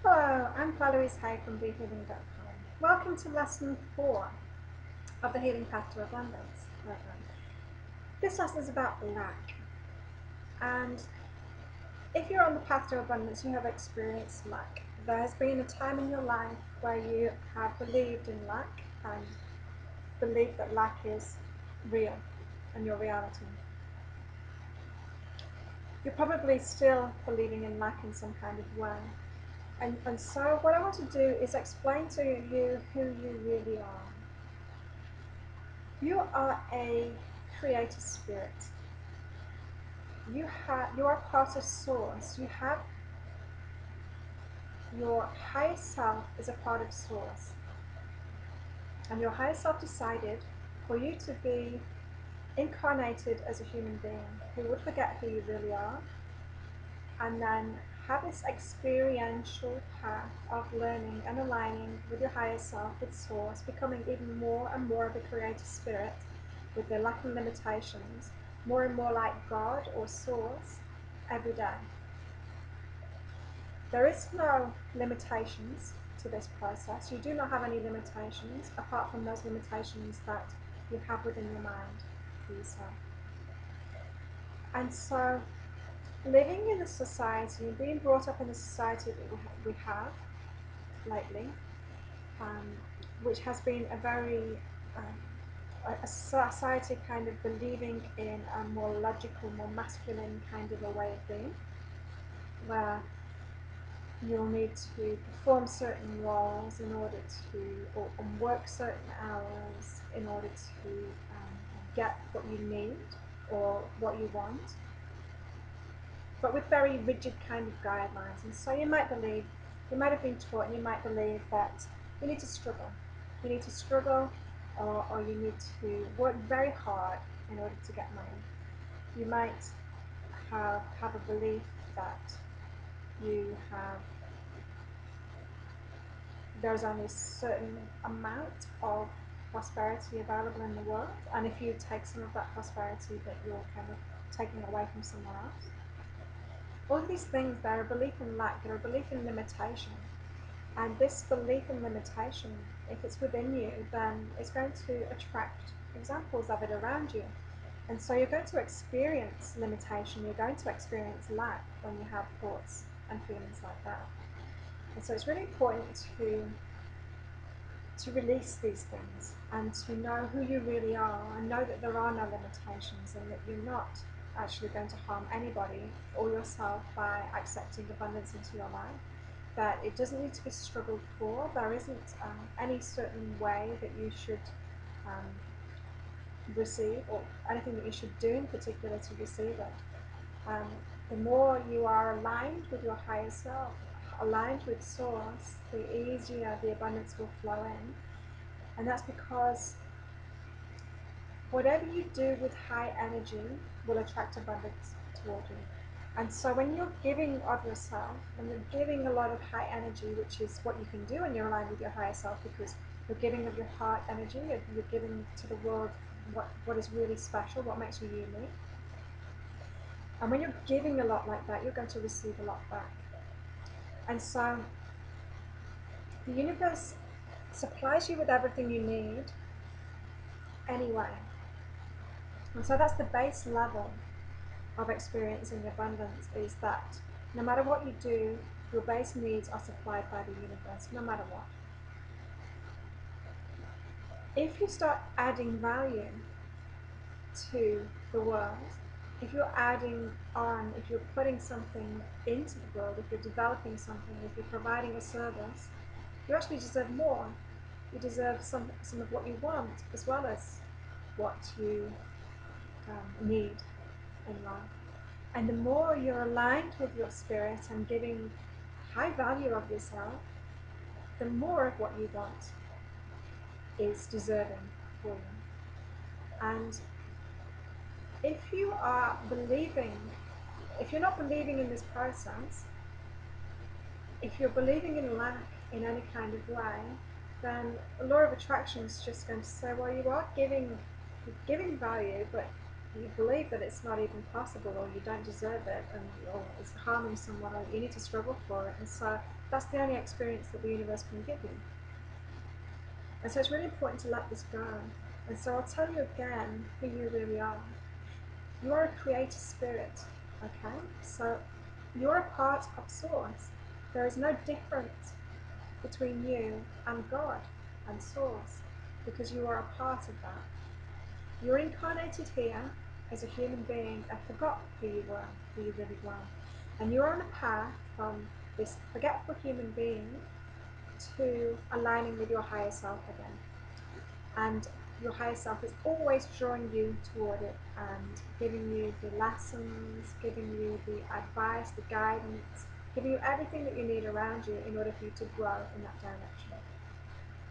Hello, I'm Louise Hay from BeHealing.com. Welcome to lesson 4 of the Healing Path to Abundance program. This lesson is about lack, and if you're on the path to abundance, you have experienced lack. There has been a time in your life where you have believed in lack and believed that lack is real and your reality. You're probably still believing in lack in some kind of way. And so what I want to do is explain to you who you really are. You are a creator spirit. You are part of Source. You have your higher self is a part of Source. And your higher self decided for you to be incarnated as a human being who would forget who you really are and then have this experiential path of learning and aligning with your higher self, with Source, becoming even more and more of a creator spirit with the lacking limitations, more and more like God or Source every day. There is no limitations to this process. You do not have any limitations apart from those limitations that you have within your mind for yourself. And so living in the society, being brought up in the society that we have lately, which has been a very a society kind of believing in a more logical, more masculine kind of a way of being, where you'll need to perform certain roles in order to, or work certain hours in order to get what you need or what you want, but with very rigid kind of guidelines. And so you might have been taught, and you might believe that you need to struggle. You need to struggle, or you need to work very hard in order to get money. You might have a belief that there's only a certain amount of prosperity available in the world, and if you take some of that prosperity, that you're kind of taking away from someone else. All of these things, they're a belief in lack, they're a belief in limitation. And this belief in limitation, if it's within you, then it's going to attract examples of it around you. And so you're going to experience limitation, you're going to experience lack when you have thoughts and feelings like that. And so it's really important to release these things and to know who you really are, and know that there are no limitations, and that you're not actually going to harm anybody or yourself by accepting abundance into your life, that it doesn't need to be struggled for. There isn't any certain way that you should receive, or anything that you should do in particular to receive it. The more you are aligned with your higher self, aligned with Source, the easier the abundance will flow in. And that's because whatever you do with high energy will attract abundance toward you. And so when you're giving of yourself, when you're giving a lot of high energy, which is what you can do when you're aligned with your higher self, because you're giving of your heart energy, you're giving to the world what is really special, what makes you unique. And when you're giving a lot like that, you're going to receive a lot back. And so the universe supplies you with everything you need anyway. And so that's the base level of experiencing abundance, is that no matter what you do, your base needs are supplied by the universe, no matter what. If you start adding value to the world, if you're adding on, if you're putting something into the world, if you're developing something, if you're providing a service, you actually deserve more. You deserve some of what you want, as well as what you need in life. And the more you're aligned with your spirit and giving high value of yourself, the more of what you want is deserving for you. And if you are believing, if you're not believing in this process, if you're believing in lack in any kind of way, then the law of attraction is just going to say, well, you are giving value, but You believe that it's not even possible, or you don't deserve it, or it's harming someone, or you need to struggle for it. And so that's the only experience that the universe can give you. And so it's really important to let this go. And so I'll tell you again who you really are. You are a creator spirit, okay? So you're a part of Source. There is no difference between you and God and Source, because you are a part of that. You're incarnated here as a human being and forgot who you were, who you really were. And you're on a path from this forgetful human being to aligning with your higher self again. And your higher self is always drawing you toward it and giving you the lessons, giving you the advice, the guidance, giving you everything that you need around you in order for you to grow in that direction.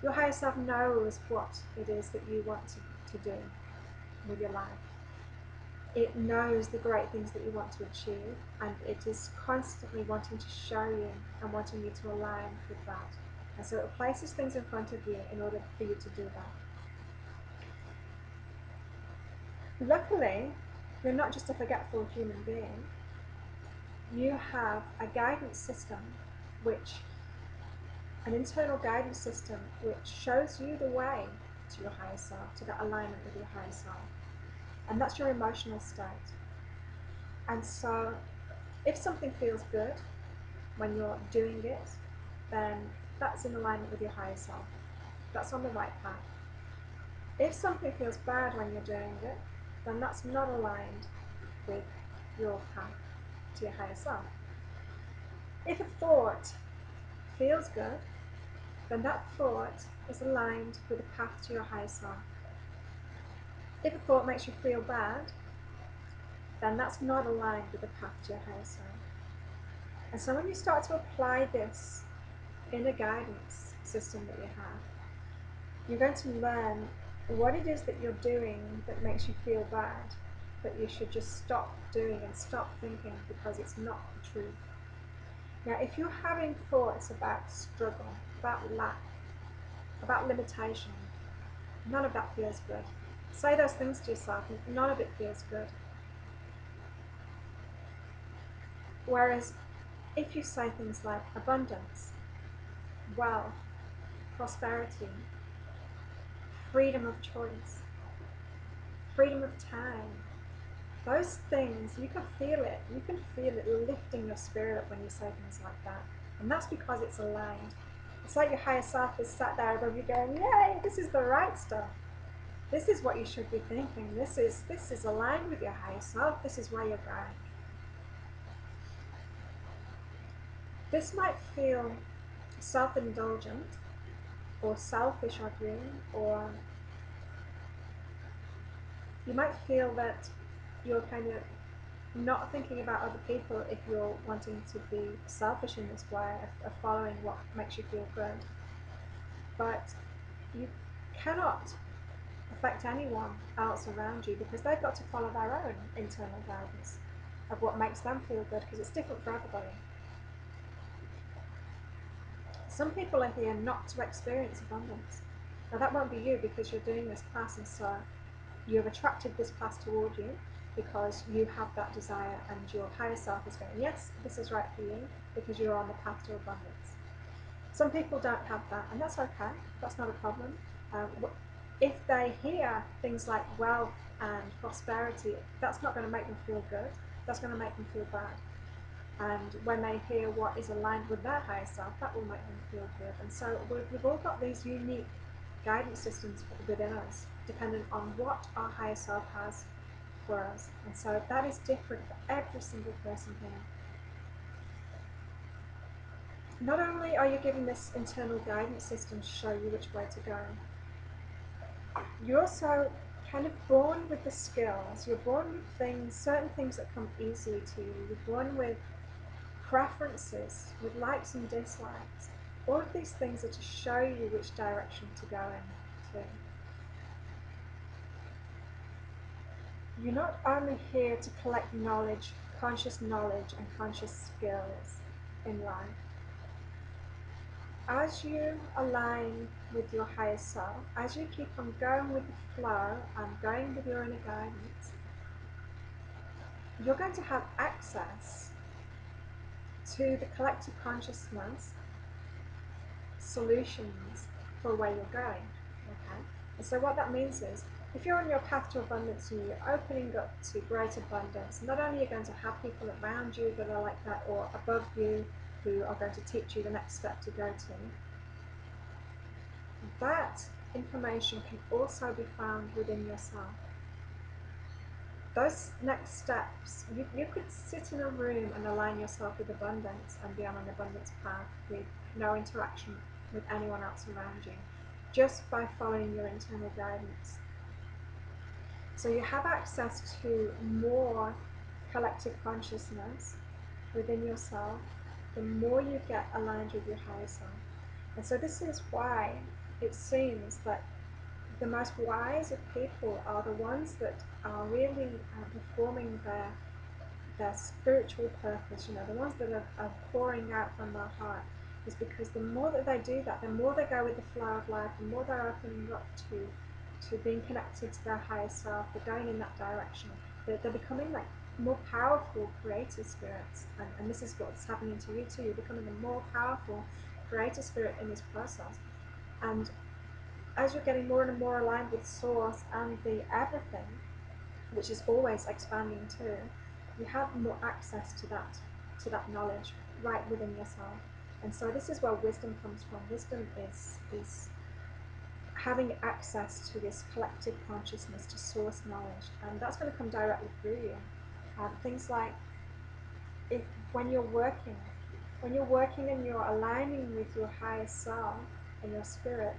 Your higher self knows what it is that you want to do with your life. It knows the great things that you want to achieve, and it is constantly wanting to show you and wanting you to align with that. And so it places things in front of you in order for you to do that. Luckily, you're not just a forgetful human being. You have a guidance system, an internal guidance system, which shows you the way to your higher self, to that alignment with your higher self. And that's your emotional state. And so if something feels good when you're doing it, then that's in alignment with your higher self. That's on the right path. If something feels bad when you're doing it, then that's not aligned with your path to your higher self. If a thought feels good, then that thought is aligned with the path to your higher self. If a thought makes you feel bad, then that's not aligned with the path to your higher self. And so when you start to apply this inner guidance system that you have, you're going to learn what it is that you're doing that makes you feel bad, that you should just stop doing and stop thinking, because it's not the truth. Now, if you're having thoughts about struggle, about lack, about limitation, none of that feels good. Say those things to yourself, and none of it feels good. Whereas if you say things like abundance, wealth, prosperity, freedom of choice, freedom of time, those things, you can feel it. You can feel it lifting your spirit up when you say things like that. And that's because it's aligned. It's like your higher self is sat there above you going, yay, this is the right stuff. This is what you should be thinking. This is aligned with your higher self. This is where you're going. This might feel self-indulgent or selfish of you, or you might feel that you're kind of not thinking about other people if you're wanting to be selfish in this way, of following what makes you feel good. But you cannot affect anyone else around you, because they've got to follow their own internal guidance of what makes them feel good, because it's different for everybody. Some people are here not to experience abundance. Now that won't be you, because you're doing this class, and so you've attracted this class toward you because you have that desire, and your higher self is going, yes, this is right for you, because you're on the path to abundance. Some people don't have that, and that's okay. That's not a problem. If they hear things like wealth and prosperity, that's not going to make them feel good. That's going to make them feel bad. And when they hear what is aligned with their higher self, that will make them feel good. And so we've all got these unique guidance systems within us, dependent on what our higher self has for us. And so that is different for every single person here. Not only are you given this internal guidance system to show you which way to go, you're also kind of born with the skills. You're born with things, certain things that come easily to you. You're born with preferences, with likes and dislikes. All of these things are to show you which direction to go in to. You're not only here to collect knowledge, conscious knowledge and conscious skills in life. As you align with your higher self, as you keep on going with the flow and going with your inner guidance, you're going to have access to the collective consciousness solutions for where you're going. Okay? And so what that means is, if you're on your path to abundance and you're opening up to great abundance, not only are you going to have people around you that are like that or above you who are going to teach you the next step to go to, that information can also be found within yourself. Those next steps, you could sit in a room and align yourself with abundance and be on an abundance path with no interaction with anyone else around you, just by following your internal guidance. So you have access to more collective consciousness within yourself the more you get aligned with your higher self. And so this is why it seems that the most wise of people are the ones that are really performing their spiritual purpose, the ones that are pouring out from their heart, is because the more that they do that, the more they go with the flow of life, the more they're opening up to being connected to their higher self, they're going in that direction, they're becoming like more powerful creator spirits, and this is what's happening to you too. You're becoming a more powerful creator spirit in this process, and as you're getting more and more aligned with source and the everything, which is always expanding too, you have more access to that knowledge right within yourself. And so this is where wisdom comes from. Wisdom is having access to this collective consciousness, to source knowledge, and that's going to come directly through you. Things like if when you're working and you're aligning with your higher self and your spirit,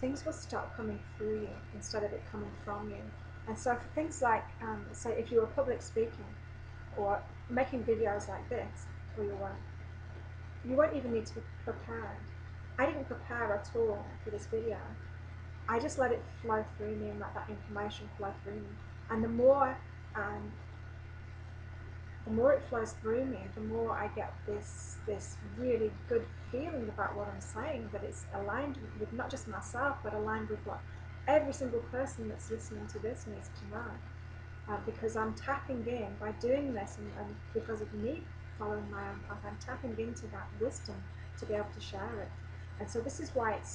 things will start coming through you instead of it coming from you. And so for things like, say if you were public speaking or making videos like this for your work, you won't even need to be prepared. I didn't prepare at all for this video. I just let it flow through me and let that information flow through me. And the more it flows through me, the more I get this really good feeling about what I'm saying, that it's aligned with not just myself, but aligned with what every single person that's listening to this needs to know. Because I'm tapping in by doing this, and because of me following my own path, I'm tapping into that wisdom to be able to share it. And so this is why it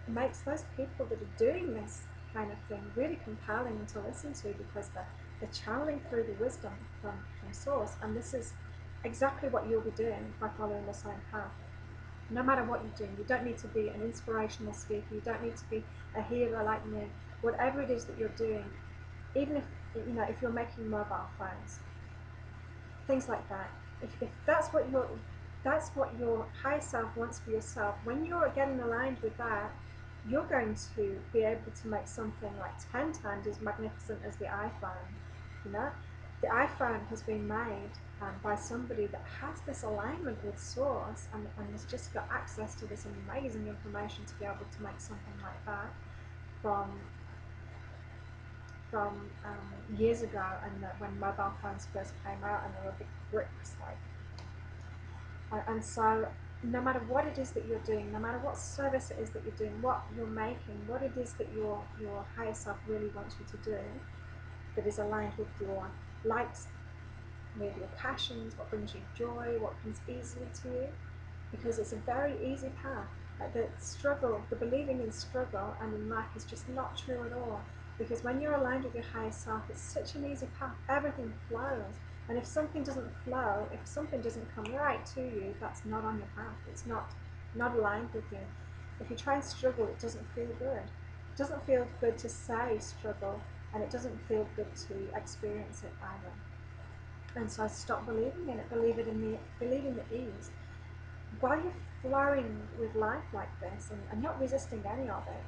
makes those people that are doing this kind of thing really compelling to listen to, because they're channeling through the wisdom from source, and this is exactly what you'll be doing by following the same path. No matter what you're doing, you don't need to be an inspirational speaker, you don't need to be a hero like me. Whatever it is that you're doing, even if you're making mobile phones, things like that, if that's what your higher self wants for yourself, when you're getting aligned with that, you're going to be able to make something like 10 times as magnificent as the iPhone. The iPhone has been made by somebody that has this alignment with source and has just got access to this amazing information to be able to make something like that from years ago, and when mobile phones first came out and there were big bricks and so no matter what it is that you're doing, no matter what service it is that you're doing, what you're making, what it is that your higher self really wants you to do, that is aligned with your likes, with your passions, what brings you joy, what comes easily to you, because it's a very easy path. The believing in struggle and in lack is just not true at all, because when you're aligned with your higher self, it's such an easy path, everything flows. And if something doesn't flow, if something doesn't come right to you, that's not on your path, it's not aligned with you. If you try and struggle, it doesn't feel good. It doesn't feel good to say struggle, and it doesn't feel good to experience it either. And so stop believing in it, believe in the ease. While you're flowing with life like this and not resisting any of it,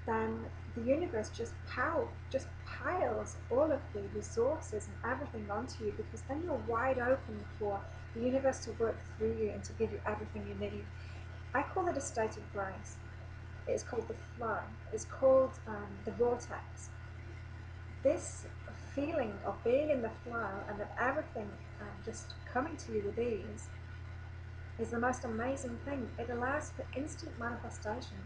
then the universe just piles all of the resources and everything onto you, because then you're wide open for the universe to work through you and to give you everything you need. I call it a state of grace. It's called the flow. It's called the vortex. This feeling of being in the flow and of everything just coming to you with ease is the most amazing thing. It allows for instant manifestation.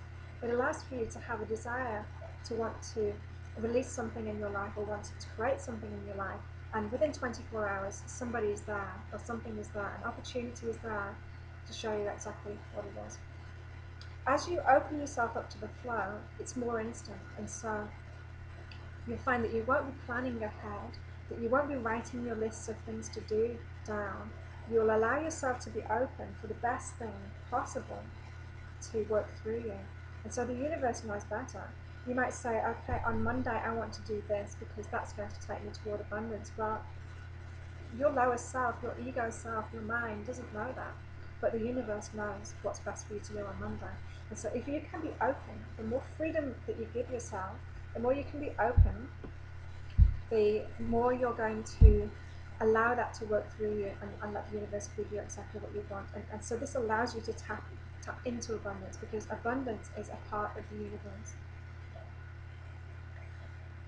It allows for you to have a desire to want to release something in your life or want to create something in your life, and within 24 hours somebody is there, or something is there, an opportunity is there to show you exactly what it is. As you open yourself up to the flow, it's more instant, and so you'll find that you won't be planning ahead, that you won't be writing your lists of things to do down. You'll allow yourself to be open for the best thing possible to work through you. And so the universe knows better. You might say, okay, on Monday I want to do this because that's going to take me toward abundance. Well, your lower self, your ego self, your mind doesn't know that. But the universe knows what's best for you to do on Monday. And so if you can be open, the more freedom that you give yourself, the more you can be open, the more you're going to allow that to work through you, and let the universe give you exactly what you want. And so this allows you to tap into abundance, because abundance is a part of the universe.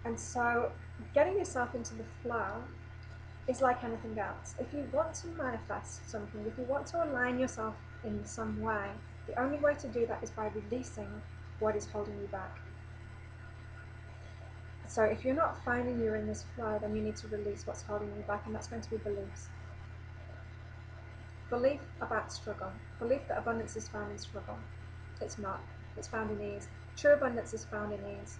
And so getting yourself into the flow is like anything else. If you want to manifest something, if you want to align yourself in some way, the only way to do that is by releasing what is holding you back. So if you're not finding you're in this flow, then you need to release what's holding you back, and that's going to be beliefs. Belief about struggle. Belief that abundance is found in struggle. It's not. It's found in ease. True abundance is found in ease.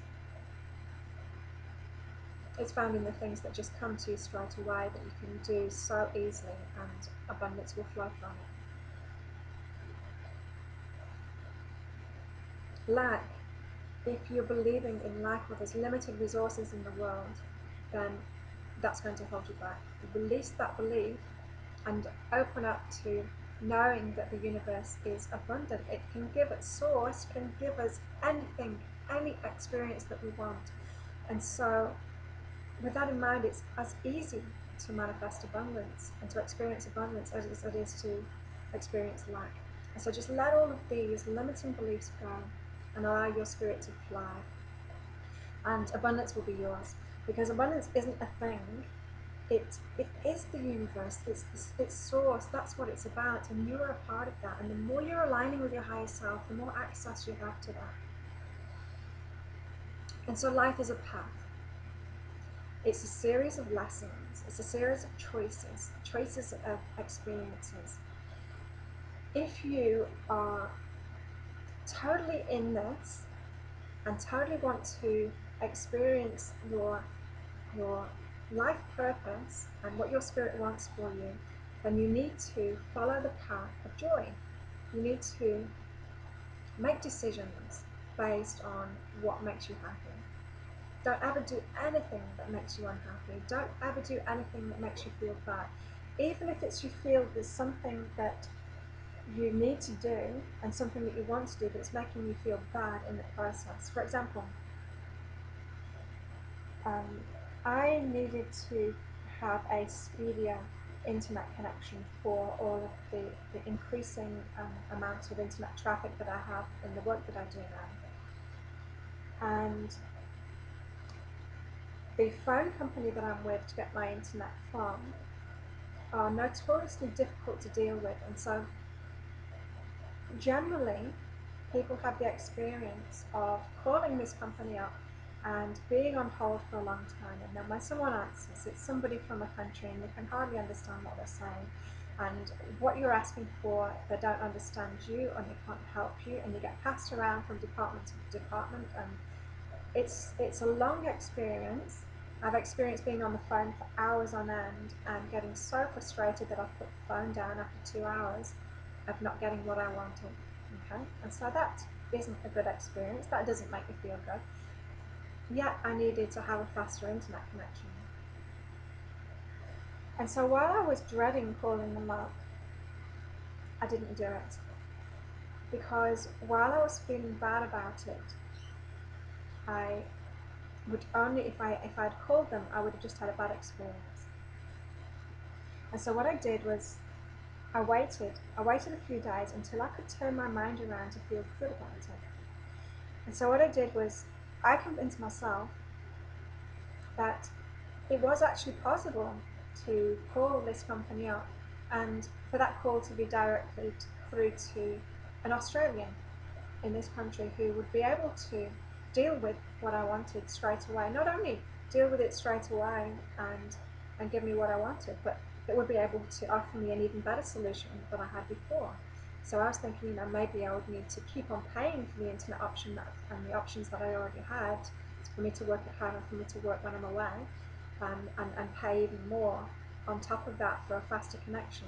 It's found in the things that just come to you straight away, that you can do so easily, and abundance will flow from it. Lack. If you're believing in lack, or there's limited resources in the world, then that's going to hold you back. Release that belief and open up to knowing that the universe is abundant. It can give us, source can give us anything, any experience that we want. And so with that in mind, it's as easy to manifest abundance and to experience abundance as it is to experience lack. And so just let all of these limiting beliefs go and allow your spirit to fly. And abundance will be yours, because abundance isn't a thing. It is the universe, it's source, that's what it's about, and you are a part of that. And the more you're aligning with your higher self, the more access you have to that. And so life is a path. It's a series of lessons, it's a series of choices of experiences. If you are totally in this and totally want to experience your life purpose and what your spirit wants for you, then you need to follow the path of joy. You need to make decisions based on what makes you happy. Don't ever do anything that makes you unhappy. Don't ever do anything that makes you feel bad. Even if it's you feel there's something that you need to do and something that you want to do, but it's making you feel bad in the process. For example, I needed to have a speedier internet connection for all of the increasing amount of internet traffic that I have in the work that I do now. And the phone company that I'm with to get my internet from are notoriously difficult to deal with, and so generally people have the experience of calling this company up and being on hold for a long time, and then when someone answers, it's somebody from a country and you can hardly understand what they're saying, and what you're asking for, they don't understand you and they can't help you, and you get passed around from department to department, and it's a long experience. I've experienced being on the phone for hours on end and getting so frustrated that I've put the phone down after 2 hours of not getting what I wanted. Okay, and so that isn't a good experience. That doesn't make me feel good. Yet I needed to have a faster internet connection. And so while I was dreading calling them up, I didn't do it. Because while I was feeling bad about it, I would only, if I'd called them, I would have just had a bad experience. And so what I did was I waited a few days until I could turn my mind around to feel good about it. And so what I did was I convinced myself that it was actually possible to call this company up and for that call to be directed through to an Australian in this country who would be able to deal with what I wanted straight away. Not only deal with it straight away and and give me what I wanted, but it would be able to offer me an even better solution than I had before. So I was thinking, maybe I would need to keep on paying for the internet option and the options that I already had for me to work at home and for me to work when I'm away, and pay even more on top of that for a faster connection.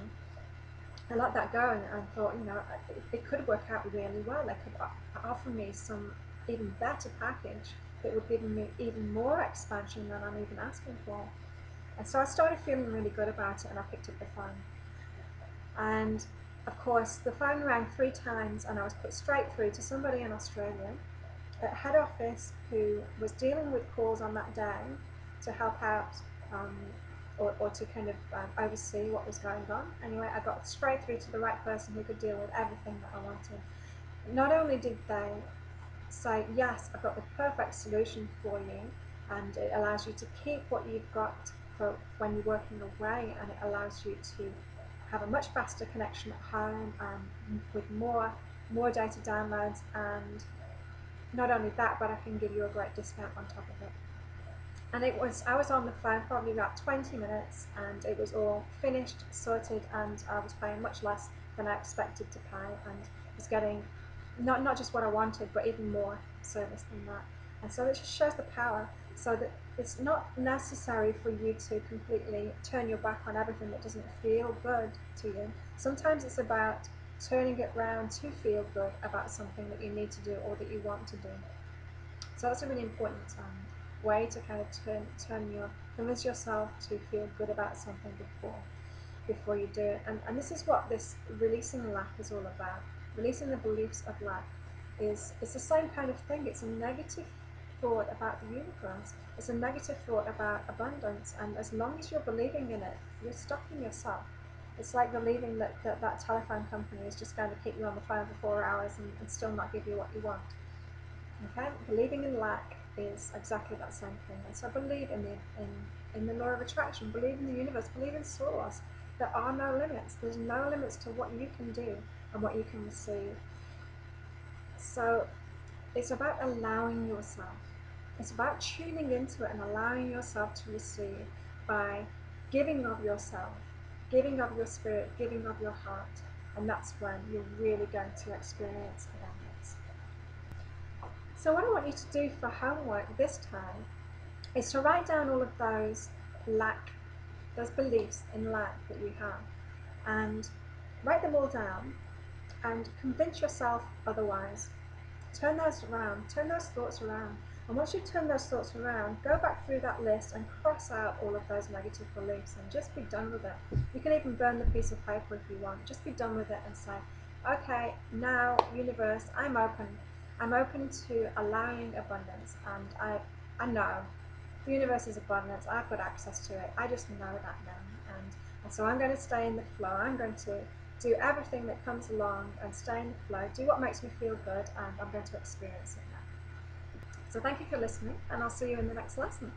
I let that go and thought, it could work out really well. They could offer me some even better package that would give me even more expansion than I'm even asking for. And so I started feeling really good about it, and I picked up the phone. And of course, the phone rang 3 times, and I was put straight through to somebody in Australia at head office who was dealing with calls on that day to help out, or to kind of oversee what was going on. Anyway, I got straight through to the right person who could deal with everything that I wanted. Not only did they say, yes, I've got the perfect solution for you, and it allows you to keep what you've got for when you're working away, and it allows you to have a much faster connection at home, with more data downloads, and not only that, but I can give you a great discount on top of it. And I was on the phone probably about 20 minutes, and it was all finished, sorted, and I was paying much less than I expected to pay, and was getting not just what I wanted, but even more service than that. And so it just shows the power, so that it's not necessary for you to completely turn your back on everything that doesn't feel good to you. Sometimes it's about turning it around to feel good about something that you need to do or that you want to do. So that's a really important way to kind of convince yourself to feel good about something before you do it. And this is what this releasing lack is all about. Releasing the beliefs of lack is the same kind of thing. It's a negative thought about the universe. It's a negative thought about abundance, and as long as you're believing in it, you're stopping yourself. It's like believing that telephone company is just going to keep you on the phone for 4 hours and still not give you what you want. Okay, believing in lack is exactly that same thing. And so believe in the law of attraction, believe in the universe, believe in source. There are no limits. There's no limits to what you can do and what you can receive. So it's about allowing yourself. It's about tuning into it and allowing yourself to receive by giving of yourself, giving of your spirit, giving of your heart. And that's when you're really going to experience abundance. So what I want you to do for homework this time is to write down all of those beliefs in lack that you have, and write them all down and convince yourself otherwise. Turn those around, turn those thoughts around. And once you turn those thoughts around, go back through that list and cross out all of those negative beliefs and just be done with it. You can even burn the piece of paper if you want. Just be done with it and say, okay, now universe, I'm open. I'm open to allowing abundance, and I know the universe is abundance. I've got access to it. I just know that now, and so I'm going to stay in the flow. I'm going to do everything that comes along and stay in the flow, do what makes me feel good, and I'm going to experience it now. So thank you for listening, and I'll see you in the next lesson.